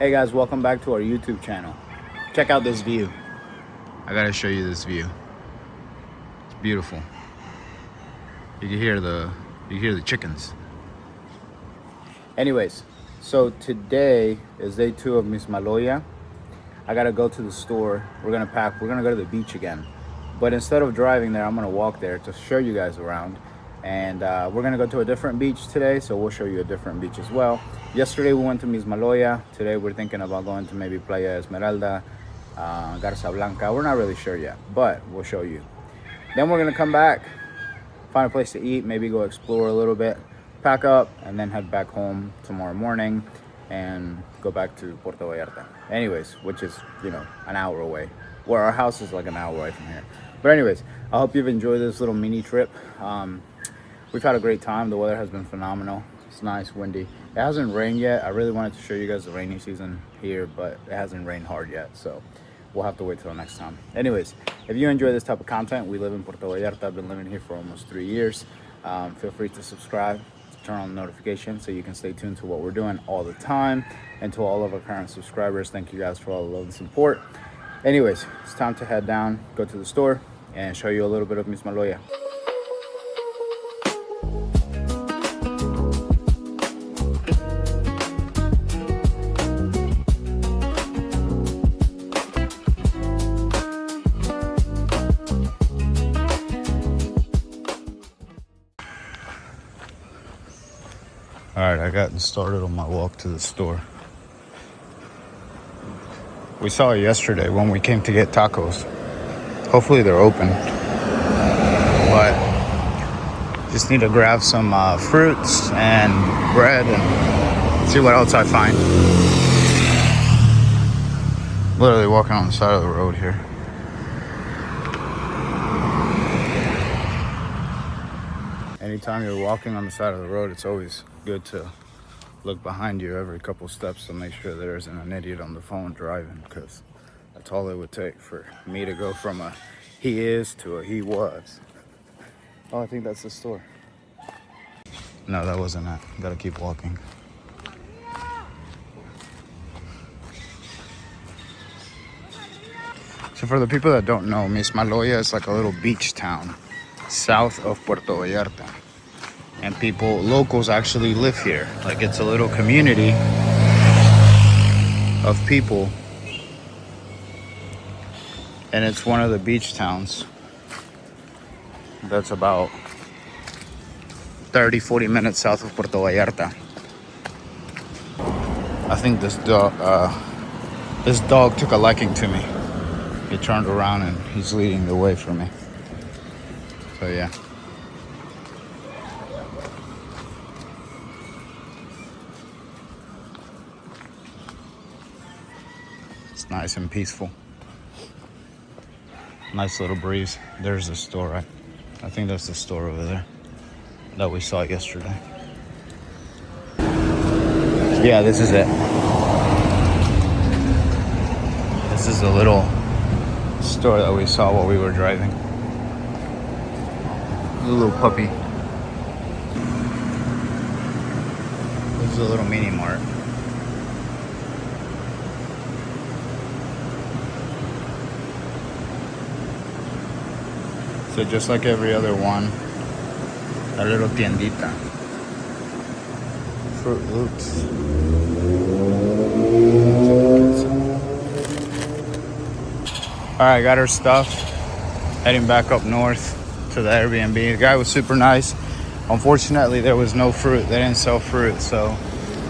Hey guys, welcome back to our YouTube channel. Check out this view. I gotta show you this view. It's beautiful. You can hear the chickens. Anyways, so today is day 2 of Mismaloya. I gotta go to the store. We're gonna pack. We're gonna go to the beach again. But instead of driving there, I'm gonna walk there to show you guys around. And we're gonna go to a different beach today, so we'll show you a different beach as well. Yesterday we went to Mismaloya. Today we're thinking about going to maybe Playa Esmeralda, Garza Blanca. We're not really sure yet, but we'll show you. Then we're gonna come back, find a place to eat, maybe go explore a little bit, pack up, and then head back home tomorrow morning and go back to Puerto Vallarta. Anyways, which is, an hour away. Where our house is like an hour away from here. But anyways, I hope you've enjoyed this little mini trip. We've had a great time. The weather has been phenomenal. It's nice, windy. It hasn't rained yet. I really wanted to show you guys the rainy season here, but it hasn't rained hard yet, so we'll have to wait till next time. Anyways, if you enjoy this type of content, we live in Puerto Vallarta. I've been living here for almost 3 years. Feel free to subscribe, turn on notifications so you can stay tuned to what we're doing all the time. And to all of our current subscribers, thank you guys for all the love and support. Anyways, it's time to head down, go to the store, and show you a little bit of Mismaloya. All right, I got started on my walk to the store. We saw it yesterday when we came to get tacos. Hopefully they're open. But just need to grab some fruits and bread and see what else I find. Literally walking on the side of the road here. Anytime you're walking on the side of the road, it's always good to look behind you every couple steps to make sure there isn't an idiot on the phone driving, because that's all it would take for me to go from a he is to a he was. Oh, I think that's the store. No, that wasn't it. Gotta keep walking. So for the people that don't know, Mismaloya is like a little beach town south of Puerto Vallarta. And locals actually live here. Like, it's a little community of people. And it's one of the beach towns that's about 30-40 minutes south of Puerto Vallarta. I think this dog took a liking to me. He turned around and he's leading the way for me. So yeah. It's nice and peaceful. Nice little breeze. There's the store, right? I think that's the store over there that we saw yesterday. Yeah, this is it. This is the little store that we saw while we were driving. A little puppy. This is a little mini mart. So just like every other one, a little tiendita. Fruit Loops. Alright, got our stuff. Heading back up north to the Airbnb. The guy was super nice. Unfortunately, there was no fruit. They didn't sell fruit. So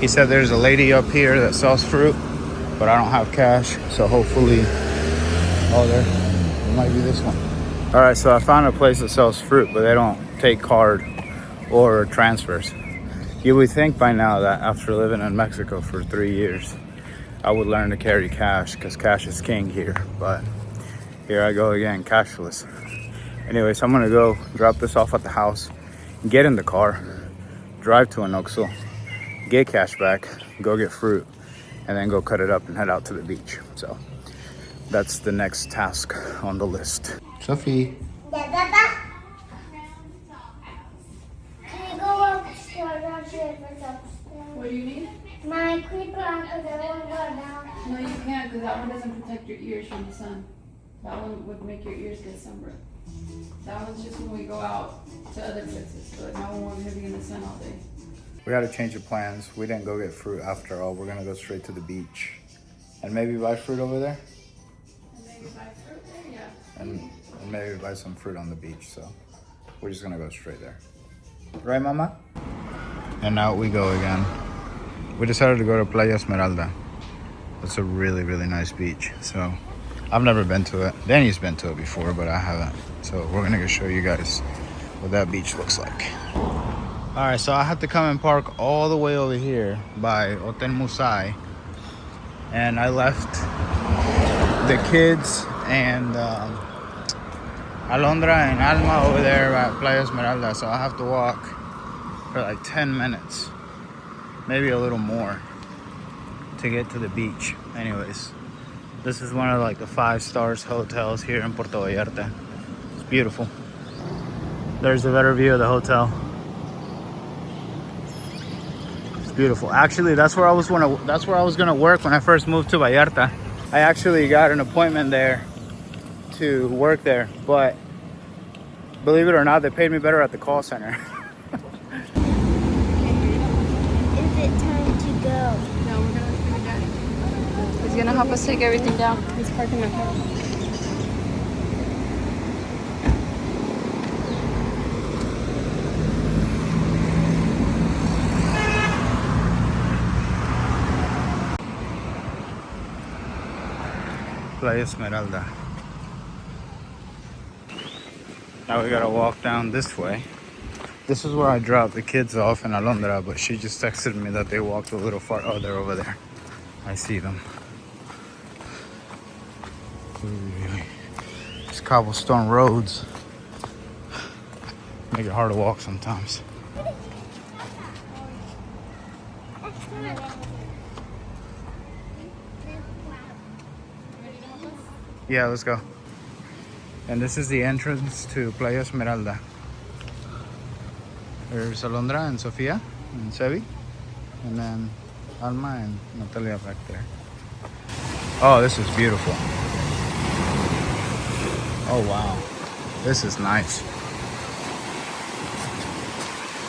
he said there's a lady up here that sells fruit, but I don't have cash. So hopefully, it might be this one. All right, so I found a place that sells fruit, but they don't take card or transfers. You would think by now that after living in Mexico for 3 years, I would learn to carry cash, because cash is king here. But here I go again, cashless. Anyways, I'm gonna go drop this off at the house, get in the car, drive to an OXXO, get cash back, go get fruit, and then go cut it up and head out to the beach. So that's the next task on the list. Sophie. Yeah, Papa. Can you go upstairs? What do you need? My creeper, because I want to go down. you can, because that one doesn't protect your ears from the sun. That one would make your ears get sunburned. That one's just when we go out to other places, but not when we're gonna be in the sun all day. We got to change the plans. We didn't go get fruit after all. We're gonna go straight to the beach, and maybe buy fruit over there, And maybe buy fruit there, yeah. and maybe buy some fruit on the beach. So we're just gonna go straight there, right, Mama? And out we go again. We decided to go to Playa Esmeralda. It's a really, really nice beach. So I've never been to it. Danny's been to it before, but I haven't. So we're gonna go show you guys what that beach looks like. All right, so I had to come and park all the way over here by Hotel Musai. And I left the kids and Alondra and Alma over there at Playa Esmeralda. So I have to walk for like 10 minutes, maybe a little more, to get to the beach. Anyways, this is one of like the 5-star hotels here in Puerto Vallarta. It's beautiful. There's a better view of the hotel. It's beautiful. Actually, that's where I was gonna work when I first moved to Vallarta. I actually got an appointment there to work there, but believe it or not, they paid me better at the call center. Is it time to go? No, we're gonna do that. He's gonna help us take everything down. He's parking my car. Playa Esmeralda. Now we gotta walk down this way. This is where I dropped the kids off in Alondra, but she just texted me that they walked a little far. Oh, they're over there. I see them. These cobblestone roads make it hard to walk sometimes. Yeah, let's go. And this is the entrance to Playa Esmeralda. There's Alondra and Sofia and Sevi, and then Alma and Natalia back there. Oh, this is beautiful. Oh wow, this is nice.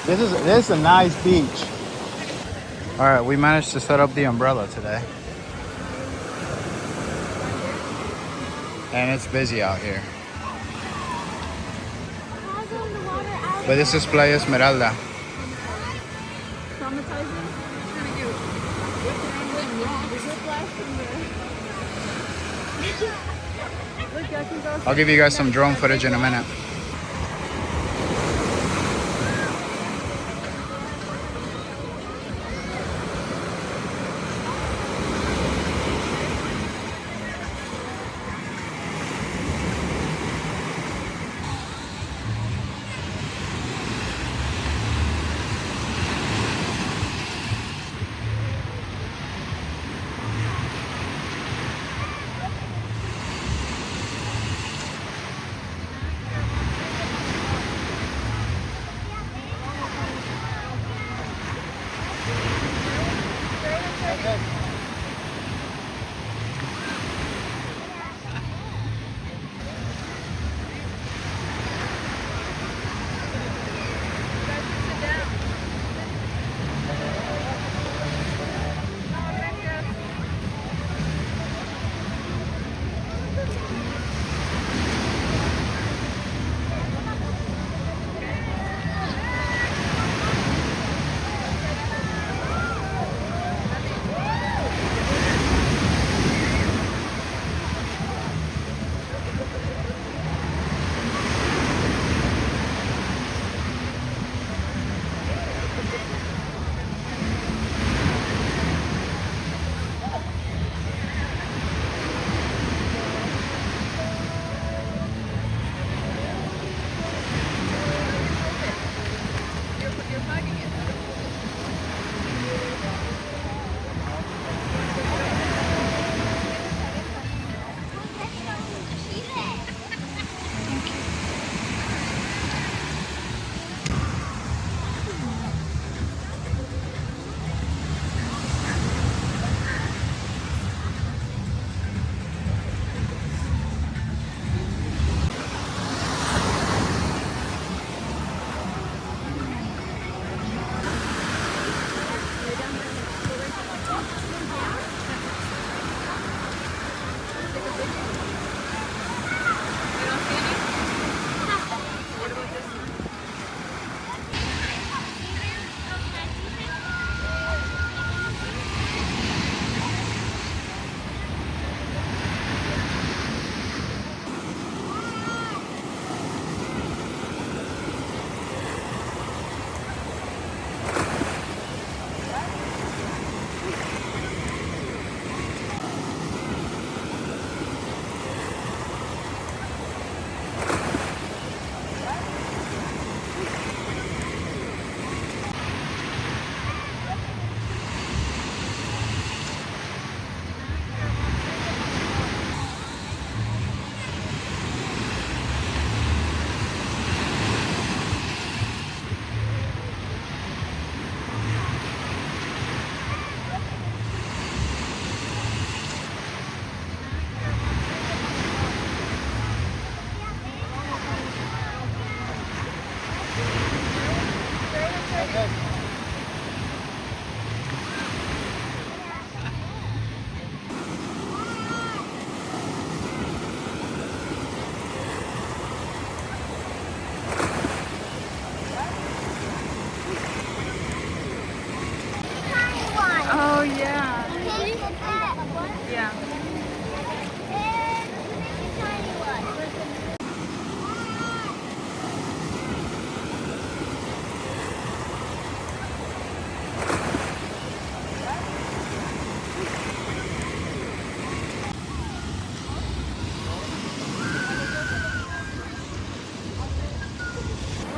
This is a nice beach. All right, we managed to set up the umbrella today, and it's busy out here. But this is Playa Esmeralda. I'll give you guys some drone footage in a minute.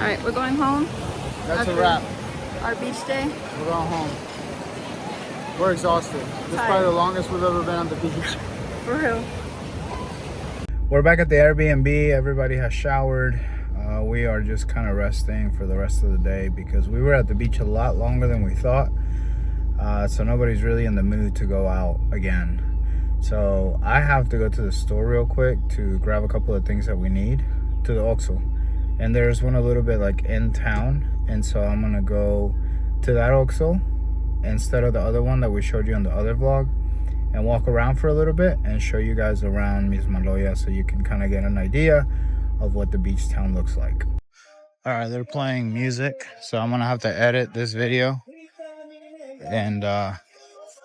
right, we're going home. That's a After wrap. Our beach day. We're going home. We're exhausted. This is probably the longest we've ever been on the beach. For real. We're back at the Airbnb. Everybody has showered. We are just kind of resting for the rest of the day because we were at the beach a lot longer than we thought. So nobody's really in the mood to go out again. So I have to go to the store real quick to grab a couple of things that we need to the OXXO. And there's one a little bit like in town. And so I'm gonna go to that OXXO instead of the other one that we showed you on the other vlog, and walk around for a little bit and show you guys around Mismaloya so you can kind of get an idea of what the beach town looks like. All right, they're playing music, so I'm gonna have to edit this video and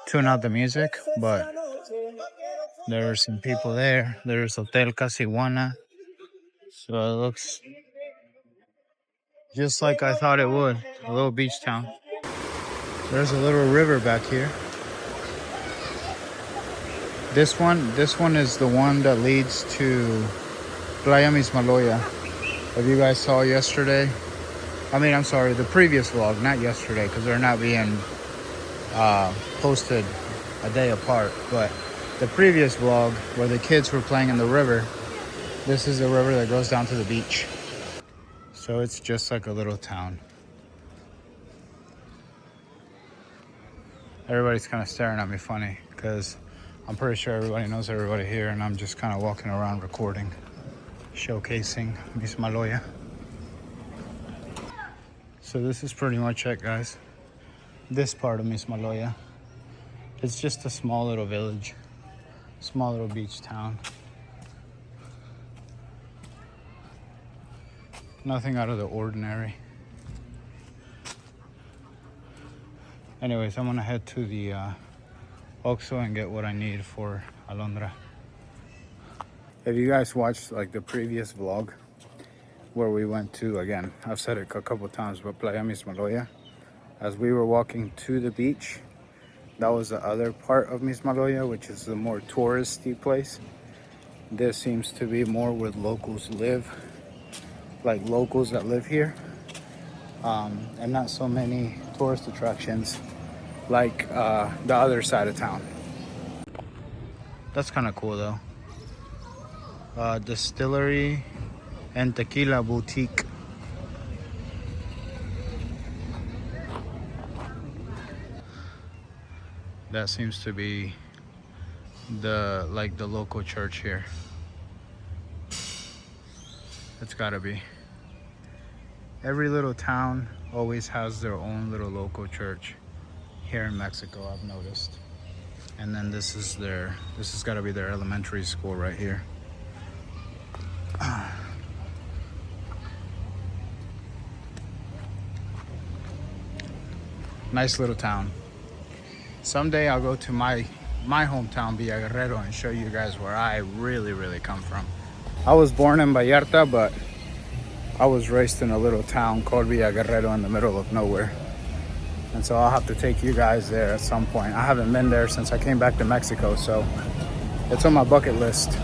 tune out the music, but there are some people there. There's Hotel Casihuana, so it looks just like I thought it would, a little beach town. There's a little river back here. This one is the one that leads to Playa Mismaloya. If you guys saw yesterday, I'm sorry, the previous vlog, not yesterday, because they're not being posted a day apart, but the previous vlog where the kids were playing in the river, this is the river that goes down to the beach. So it's just like a little town. Everybody's kind of staring at me funny because I'm pretty sure everybody knows everybody here, and I'm just kind of walking around recording, showcasing Mismaloya. So this is pretty much it, guys. This part of Mismaloya. It's just a small little village, small little beach town. Nothing out of the ordinary. Anyways, I'm gonna head to the OXXO and get what I need for Alondra. If you guys watched like the previous vlog where we went to, again, I've said it a couple times, but Playa Mismaloya, as we were walking to the beach, that was the other part of Mismaloya, which is the more touristy place. This seems to be more where locals live, like locals that live here, and not so many tourist attractions like the other side of town. That's kind of cool though. Distillery and tequila boutique. That seems to be the local church here. It's gotta be. Every little town always has their own little local church here in Mexico, I've noticed. And then this has gotta be their elementary school right here. Nice little town. Someday I'll go to my hometown, Villa Guerrero, and show you guys where I really come from. I was born in Vallarta, but I was raised in a little town called Villa Guerrero in the middle of nowhere. And so I'll have to take you guys there at some point. I haven't been there since I came back to Mexico, so it's on my bucket list.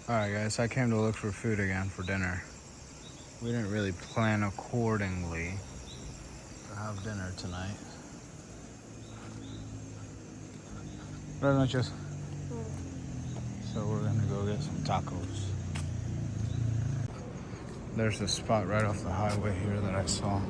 Alright guys, I came to look for food again for dinner. We didn't really plan accordingly to have dinner tonight. Buenas noches. So we're gonna go get some tacos. There's a spot right off the highway here that I saw.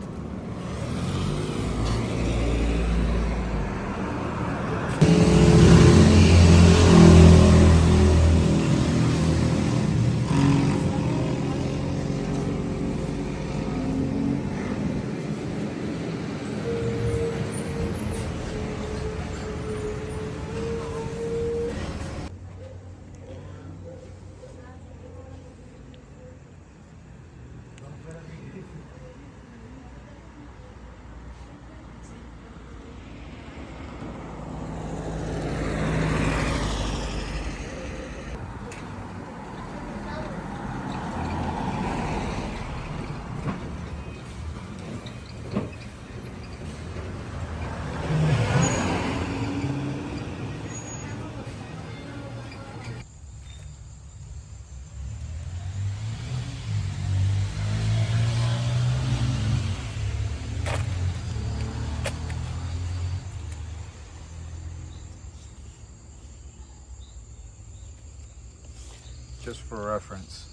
just for reference.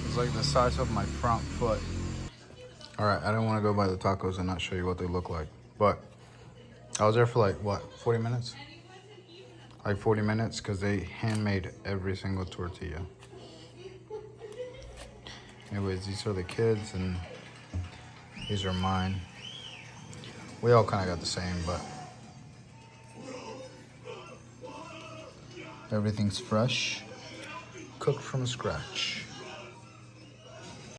It's like the size of my front foot. All right, I don't want to go by the tacos and not show you what they look like, but I was there for like, what, 40 minutes? Like 40 minutes, because they handmade every single tortilla. Anyways, these are the kids and these are mine. We all kind of got the same, but everything's fresh, cooked from scratch.